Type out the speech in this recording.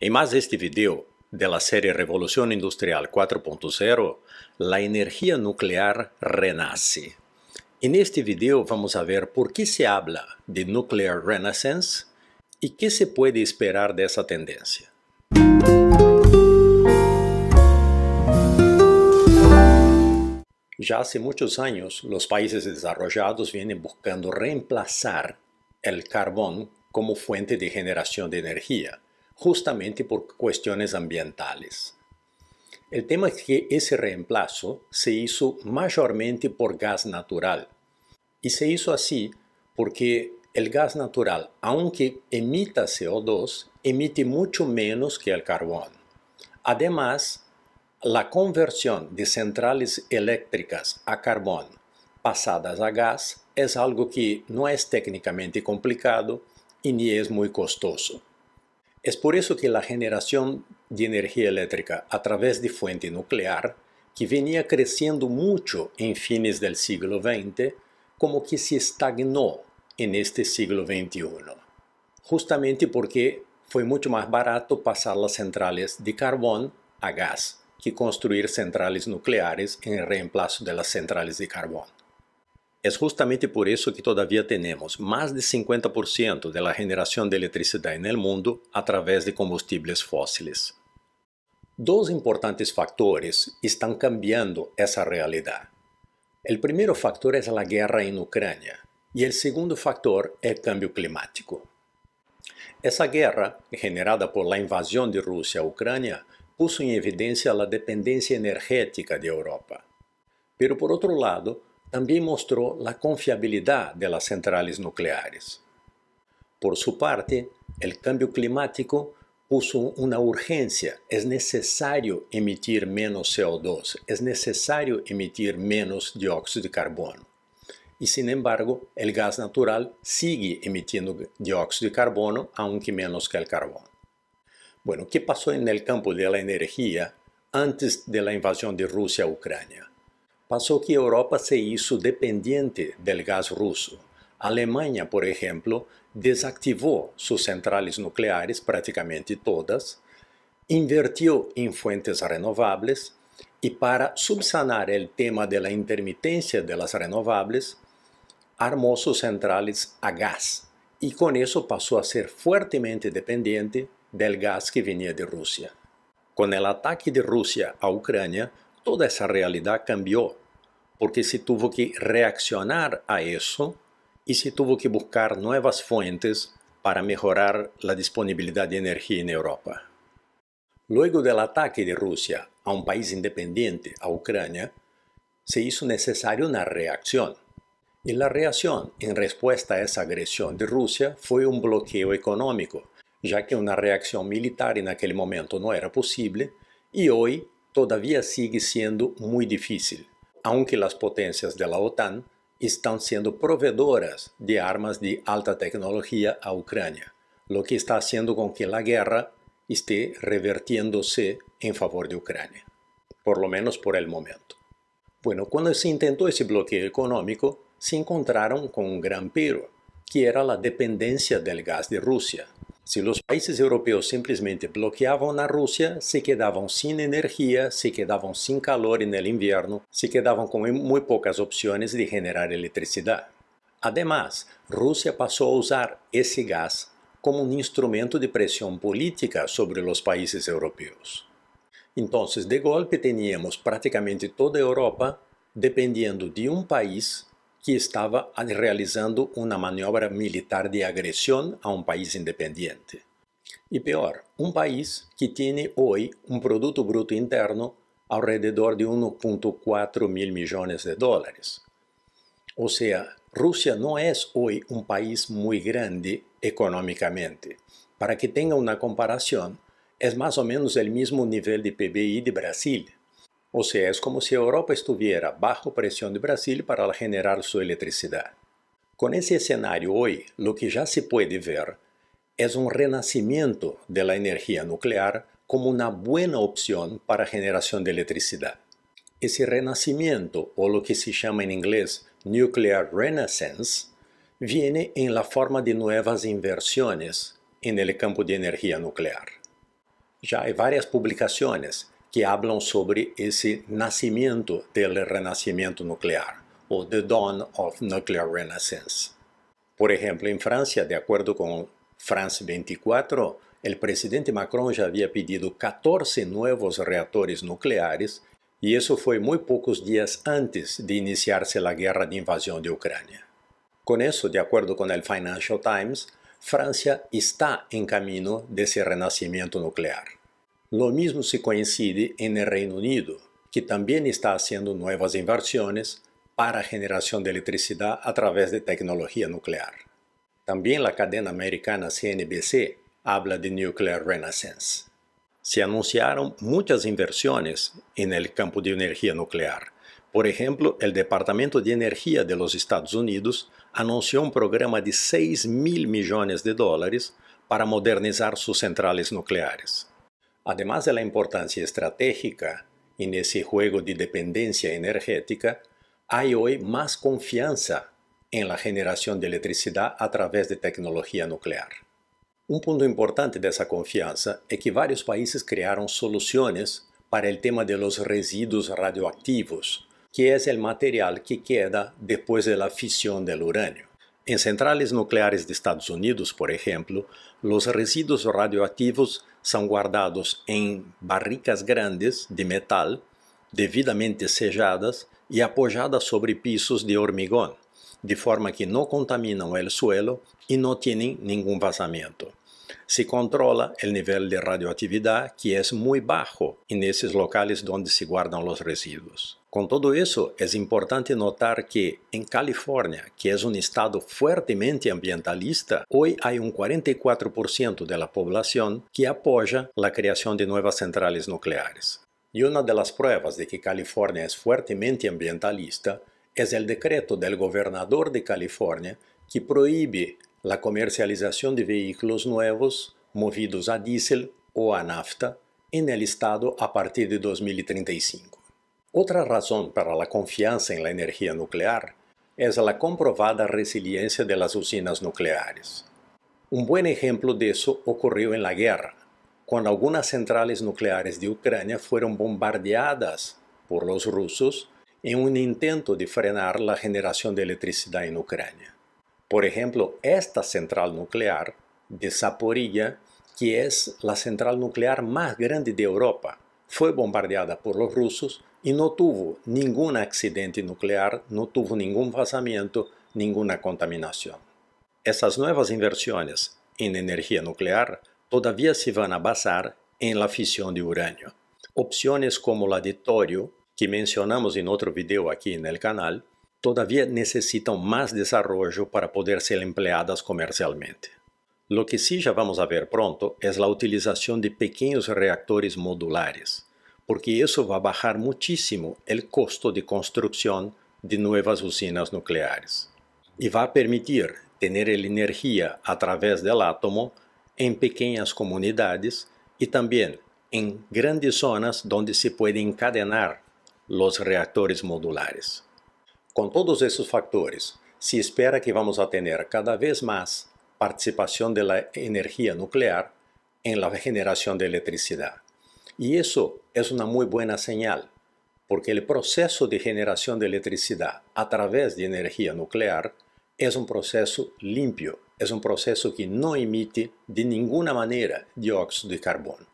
Em mais este vídeo de la série Revolución Industrial 4.0, la energía nuclear renace. En este video vamos a ver por qué se habla de Nuclear Renaissance y qué se puede esperar de esa tendencia. Ya hace muchos años, los países desarrollados vienen buscando reemplazar el carbón como fuente de generación de energía, justamente por cuestiones ambientales. El tema es que ese reemplazo se hizo mayormente por gas natural. Y se hizo así porque el gas natural, aunque emita CO2, emite mucho menos que el carbón. Además, la conversión de centrales eléctricas a carbón pasadas a gas es algo que no es técnicamente complicado y ni es muy costoso. Es por eso que la generación de energía eléctrica a través de fuente nuclear, que venía creciendo mucho en fines del siglo XX, como que se estagnó en este siglo XXI, justamente porque fue mucho más barato pasar las centrales de carbón a gas que construir centrales nucleares en reemplazo de las centrales de carbón. Es justamente por eso que todavía tenemos más del 50% de la generación de electricidad en el mundo a través de combustibles fósiles. Dos importantes factores están cambiando esa realidad. El primer factor es la guerra en Ucrania y el segundo factor es el cambio climático. Esa guerra, generada por la invasión de Rusia a Ucrania, puso en evidencia la dependencia energética de Europa. Pero por otro lado, también mostró la confiabilidad de las centrales nucleares. Por su parte, el cambio climático puso una urgencia. Es necesario emitir menos CO2, es necesario emitir menos dióxido de carbono. Y sin embargo, el gas natural sigue emitiendo dióxido de carbono, aunque menos que el carbón. Bueno, ¿qué pasó en el campo de la energía antes de la invasión de Rusia a Ucrania? Pasó que Europa se hizo dependiente del gas ruso. Alemania, por ejemplo, desactivó sus centrales nucleares, prácticamente todas, invirtió en fuentes renovables y para subsanar el tema de la intermitencia de las renovables, armó sus centrales a gas y con eso pasó a ser fuertemente dependiente del gas que venía de Rusia. Con el ataque de Rusia a Ucrania, toda esa realidad cambió, porque se tuvo que reaccionar a eso y se tuvo que buscar nuevas fuentes para mejorar la disponibilidad de energía en Europa. Luego del ataque de Rusia a un país independiente, a Ucrania, se hizo necesaria una reacción. Y la reacción en respuesta a esa agresión de Rusia fue un bloqueo económico, ya que una reacción militar en aquel momento no era posible y hoy todavía sigue siendo muy difícil, aunque las potencias de la OTAN están siendo proveedoras de armas de alta tecnología a Ucrania, lo que está haciendo con que la guerra esté revertiéndose en favor de Ucrania, por lo menos por el momento. Bueno, cuando se intentó ese bloqueo económico, se encontraron con un gran pero, que era la dependencia del gas de Rusia. Si los países europeos simplemente bloqueaban a Rusia, se quedaban sin energía, se quedaban sin calor en el invierno, se quedaban con muy pocas opciones de generar electricidad. Además, Rusia pasó a usar ese gas como un instrumento de presión política sobre los países europeos. Entonces, de golpe teníamos prácticamente toda Europa dependiendo de un país que estaba realizando una maniobra militar de agresión a un país independiente. Y peor, un país que tiene hoy un Producto Bruto Interno alrededor de 1.4 mil millones de dólares. O sea, Rusia no es hoy un país muy grande económicamente. Para que tenga una comparación, es más o menos el mismo nivel de PBI de Brasil. O sea, es como si Europa estuviera bajo presión de Brasil para generar su electricidad. Con ese escenario hoy, lo que ya se puede ver es un renacimiento de la energía nuclear como una buena opción para generación de electricidad. Ese renacimiento, o lo que se llama en inglés Nuclear Renaissance, viene en la forma de nuevas inversiones en el campo de energía nuclear. Ya hay varias publicaciones que hablan sobre ese nacimiento del renacimiento nuclear, o The Dawn of Nuclear Renaissance. Por ejemplo, en Francia, de acuerdo con France 24, el presidente Macron ya había pedido 14 nuevos reactores nucleares, y eso fue muy pocos días antes de iniciarse la guerra de invasión de Ucrania. Con eso, de acuerdo con el Financial Times, Francia está en camino de ese renacimiento nuclear. Lo mismo se coincide en el Reino Unido, que también está haciendo nuevas inversiones para generación de electricidad a través de tecnología nuclear. También la cadena americana CNBC habla de Nuclear Renaissance. Se anunciaron muchas inversiones en el campo de energía nuclear. Por ejemplo, el Departamento de Energía de los Estados Unidos anunció un programa de $6.000 millones para modernizar sus centrales nucleares. Además de la importancia estratégica en ese juego de dependencia energética, hay hoy más confianza en la generación de electricidad a través de tecnología nuclear. Un punto importante de esa confianza es que varios países crearon soluciones para el tema de los residuos radioactivos, que es el material que queda después de la fisión del uranio. En centrales nucleares de Estados Unidos, por ejemplo, los residuos radioactivos son guardados en barricas grandes de metal, debidamente selladas y apoyadas sobre pisos de hormigón, de forma que no contaminan el suelo y no tienen ningún vazamiento. Se controla el nivel de radioactividad, que es muy bajo en esos locales donde se guardan los residuos. Con todo eso, es importante notar que en California, que es un estado fuertemente ambientalista, hoy hay un 44% de la población que apoya la creación de nuevas centrales nucleares. Y una de las pruebas de que California es fuertemente ambientalista es el decreto del gobernador de California que prohíbe la comercialización de vehículos nuevos movidos a diésel o a nafta en el estado a partir de 2035. Otra razón para la confianza en la energía nuclear es la comprobada resiliencia de las usinas nucleares. Un buen ejemplo de eso ocurrió en la guerra, cuando algunas centrales nucleares de Ucrania fueron bombardeadas por los rusos en un intento de frenar la generación de electricidad en Ucrania. Por ejemplo, esta central nuclear de Zaporilla, que es la central nuclear más grande de Europa, fue bombardeada por los rusos y no tuvo ningún accidente nuclear, no tuvo ningún vazamiento, ninguna contaminación. Esas nuevas inversiones en energía nuclear todavía se van a basar en la fisión de uranio. Opciones como la de torio, que mencionamos en otro video aquí en el canal, todavía necesitan más desarrollo para poder ser empleadas comercialmente. Lo que sí ya vamos a ver pronto es la utilización de pequeños reactores modulares, porque eso va a bajar muchísimo el costo de construcción de nuevas usinas nucleares. Y va a permitir tener la energía a través del átomo en pequeñas comunidades y también en grandes zonas donde se puede encadenar los reactores modulares. Con todos esos factores, se espera que vamos a tener cada vez más participación de la energía nuclear en la generación de electricidad. Y eso es una muy buena señal, porque el proceso de generación de electricidad a través de energía nuclear es un proceso limpio, es un proceso que no emite de ninguna manera dióxido de carbono.